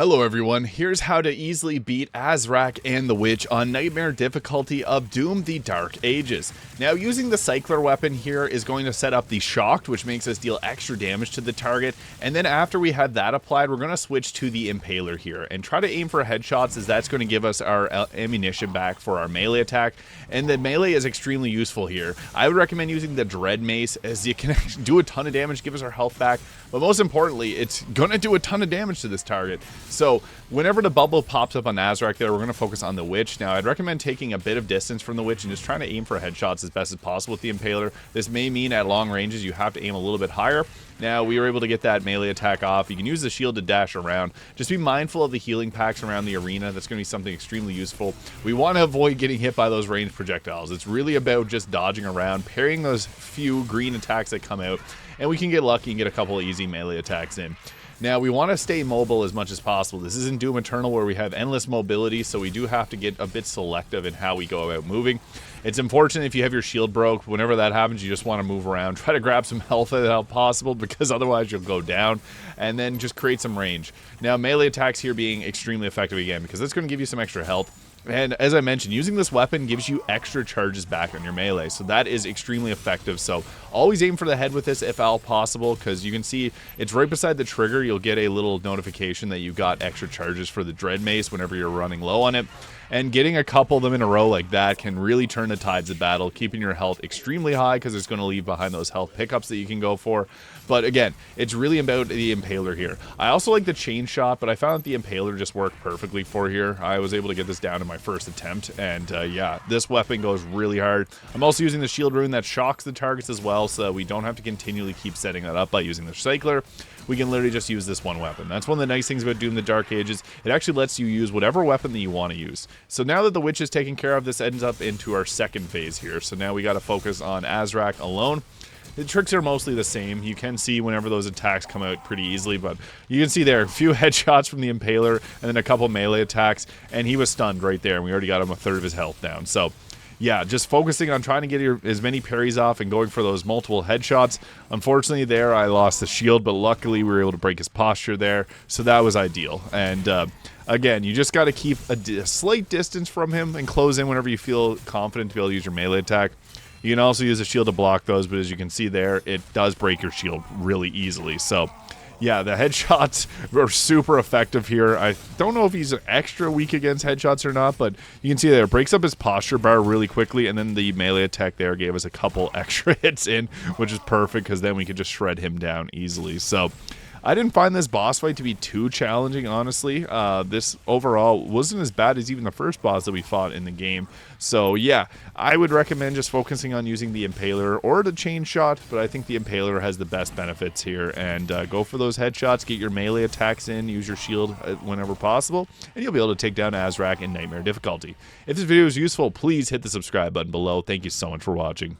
Hello everyone, here's how to easily beat Ahzrak and the Witch on Nightmare difficulty of Doom the Dark Ages. Now using the Cycler weapon here is going to set up the Shocked, which makes us deal extra damage to the target, and then after we have that applied, we're going to switch to the Impaler here and try to aim for headshots, as that's going to give us our ammunition back for our melee attack, and the melee is extremely useful here. I would recommend using the Dread Mace, as you can do a ton of damage, give us our health back, but most importantly, it's going to do a ton of damage to this target. So whenever the bubble pops up on Ahzrak there, we're going to focus on the Witch. Now, I'd recommend taking a bit of distance from the Witch and just trying to aim for headshots as best as possible with the Impaler. This may mean at long ranges you have to aim a little bit higher. Now, we were able to get that melee attack off. You can use the shield to dash around. Just be mindful of the healing packs around the arena. That's going to be something extremely useful. We want to avoid getting hit by those ranged projectiles. It's really about just dodging around, parrying those few green attacks that come out, and we can get lucky and get a couple of easy melee attacks in. Now, we want to stay mobile as much as possible. This isn't Doom Eternal where we have endless mobility, so we do have to get a bit selective in how we go about moving. It's unfortunate if you have your shield broke. Whenever that happens, you just want to move around. Try to grab some health if at possible, because otherwise you'll go down, and then just create some range. Now, melee attacks here being extremely effective again, because that's going to give you some extra health. And as I mentioned, using this weapon gives you extra charges back on your melee, so that is extremely effective. So always aim for the head with this if at all possible, because you can see it's right beside the trigger. You'll get a little notification that you got extra charges for the Dread Mace whenever you're running low on it. And getting a couple of them in a row like that can really turn the tides of battle, keeping your health extremely high, because it's going to leave behind those health pickups that you can go for. But again, it's really about the Impaler here. I also like the chain shot, but I found that the Impaler just worked perfectly for here. I was able to get this down in my first attempt, and yeah, this weapon goes really hard. I'm also using the shield rune that shocks the targets as well, so that we don't have to continually keep setting that up by using the Cycler. We can literally just use this one weapon. That's one of the nice things about Doom the Dark Ages. It actually lets you use whatever weapon that you want to use. So now that the Witch is taken care of, this ends up into our second phase here. So now we got to focus on Ahzrak alone. The tricks are mostly the same. You can see whenever those attacks come out pretty easily, but you can see there a few headshots from the Impaler and then a couple melee attacks, and he was stunned right there, and we already got him a third of his health down. So yeah, just focusing on trying to get as many parries off and going for those multiple headshots. Unfortunately there, I lost the shield, but luckily we were able to break his posture there, so that was ideal. And again, you just got to keep a slight distance from him and close in whenever you feel confident to be able to use your melee attack. You can also use a shield to block those, but as you can see there, it does break your shield really easily. So yeah, the headshots are super effective here. I don't know if he's extra weak against headshots or not, but you can see there, it breaks up his posture bar really quickly, and then the melee attack there gave us a couple extra hits in, which is perfect, because then we could just shred him down easily. So I didn't find this boss fight to be too challenging, honestly. This overall wasn't as bad as even the first boss that we fought in the game. So yeah, I would recommend just focusing on using the Impaler or the chain shot, but I think the Impaler has the best benefits here. And go for those headshots, get your melee attacks in, use your shield whenever possible, and you'll be able to take down Ahzrak in Nightmare difficulty. If this video is useful, please hit the subscribe button below. Thank you so much for watching.